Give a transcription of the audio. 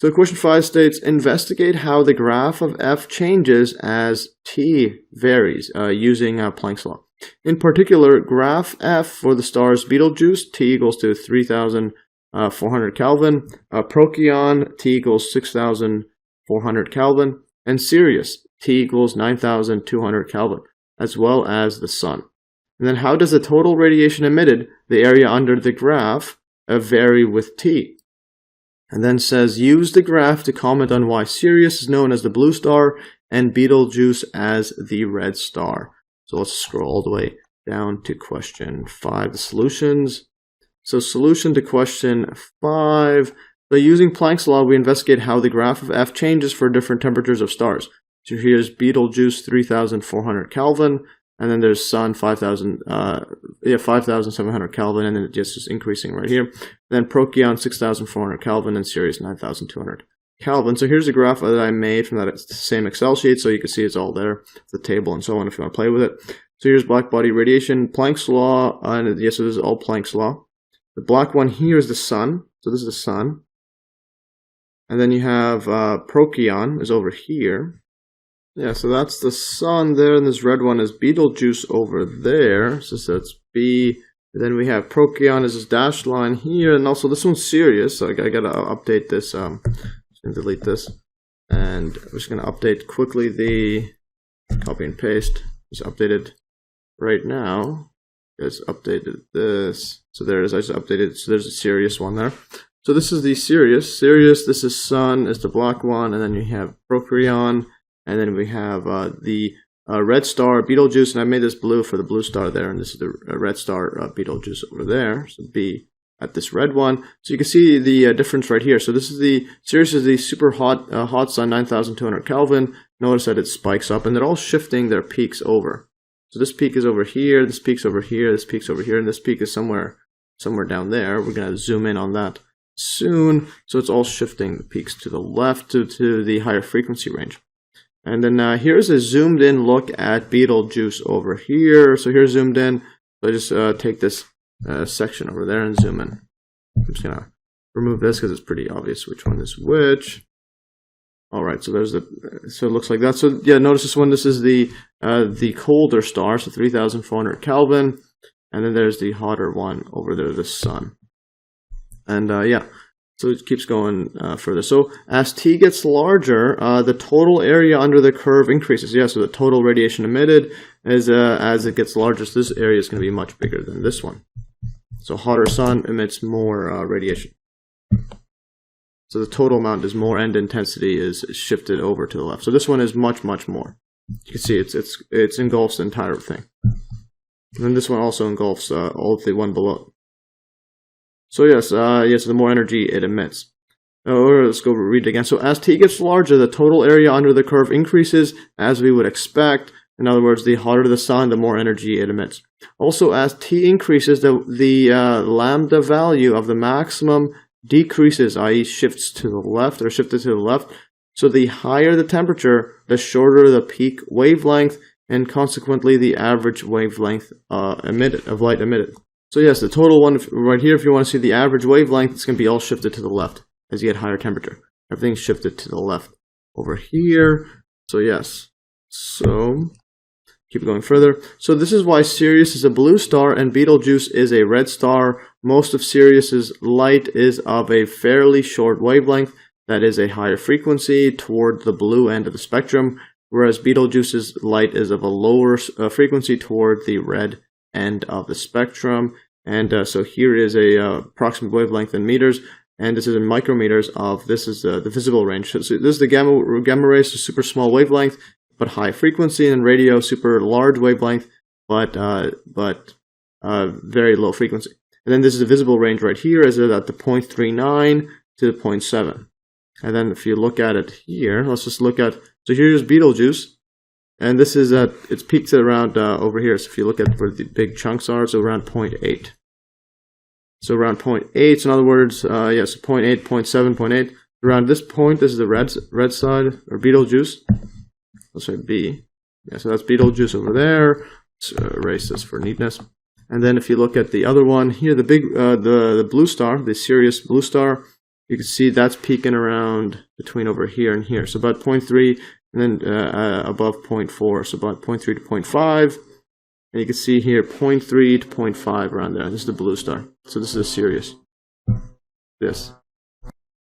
So question 5 states, investigate how the graph of f changes as t varies using Planck's law. In particular, graph f for the stars Betelgeuse, t equals to 3,400 Kelvin, Procyon, t equals 6,400 Kelvin, and Sirius, t equals 9,200 Kelvin, as well as the Sun. And then how does the total radiation emitted, the area under the graph, vary with t? And then says, use the graph to comment on why Sirius is known as the blue star and Betelgeuse as the red star. So let's scroll all the way down to question 5, the solutions. So solution to question 5, so using Planck's law, we investigate how the graph of f changes for different temperatures of stars. So here's Betelgeuse 3,400 Kelvin, and then there's Sun 5,700 Kelvin, and then it just is increasing right here. Then Procyon 6,400 Kelvin, and Sirius 9,200 Kelvin. So here's the graph that I made from that same Excel sheet, so you can see it's all there, the table and so on if you want to play with it. So here's blackbody radiation, Planck's law, and yes, so this is all Planck's law. The black one here is the Sun, so this is the Sun. And then you have Procyon is over here. Yeah, so that's the Sun there, and this red one is Betelgeuse over there. So that's B. And then we have Procyon is this dashed line here, and also this one's Sirius. So I gotta update this. Just gonna delete this, and I'm just gonna update quickly the copy and paste. Just updated right now. Just updated this. So there it is. I just updated. So there's a Sirius one there. So this is the Sirius. Sirius. This is Sun. Is the black one, and then you have Procyon. And then we have the red star Betelgeuse, and I made this blue for the blue star there, and this is the red star Betelgeuse over there. So B at this red one. So you can see the difference right here. So this is the Sirius is the super hot sun, 9,200 Kelvin. Notice that it spikes up, and they're all shifting their peaks over. So this peak is over here, this peak's over here, this peak's over here, and this peak is somewhere down there. We're going to zoom in on that soon. So it's all shifting the peaks to the left to the higher frequency range. And then here's a zoomed in look at Betelgeuse over here. So here's zoomed in. So I just take this section over there and zoom in. I'm just going to remove this because it's pretty obvious which one is which. All right, so there's so it looks like that. So yeah, notice this one. This is the colder star, so 3,400 Kelvin. And then there's the hotter one over there, the Sun. And yeah. So it keeps going further. So as T gets larger, the total area under the curve increases. Yeah, so the total radiation emitted as it gets larger. So this area is going to be much bigger than this one. So hotter Sun emits more radiation. So the total amount is more, and intensity is shifted over to the left. So this one is much, much more. You can see it engulfs the entire thing. And then this one also engulfs all of the one below. So yes, the more energy it emits. Let's go read it again. So as T gets larger, the total area under the curve increases as we would expect. In other words, the hotter the Sun, the more energy it emits. Also, as T increases, the lambda value of the maximum decreases, i.e. shifts to the left, or shifted to the left. So the higher the temperature, the shorter the peak wavelength, and consequently the average wavelength of light emitted. So yes, the total one right here, if you want to see the average wavelength, it's going to be all shifted to the left as you get higher temperature. Everything's shifted to the left over here. So yes, so keep going further. So this is why Sirius is a blue star and Betelgeuse is a red star. Most of Sirius's light is of a fairly short wavelength, that is a higher frequency toward the blue end of the spectrum, whereas Betelgeuse's light is of a lower frequency toward the red end of the spectrum. And so here is a approximate wavelength in meters, and this is in micrometers of, this is the visible range. So this is the gamma rays, so super small wavelength but high frequency, and radio super large wavelength but very low frequency. And then this is the visible range right here, is at the 0.39 to the 0.7. And then if you look at it here, let's just look at, so here's Betelgeuse. And this is at, it's peaks at around over here. So if you look at where the big chunks are, so around 0.8. So around 0.8. So in other words, yes, 0.8, 0.7, 0.8. Around this point, this is the red side, or Betelgeuse. Let's say B. Yeah, so that's Betelgeuse over there. Let's erase this for neatness. And then if you look at the other one here, the big, the blue star, the Sirius blue star, you can see that's peaking around between over here and here. So about 0.3 and then above 0.4. So about 0.3 to 0.5. And you can see here 0.3 to 0.5 around there. This is the blue star. So this is a Sirius. This.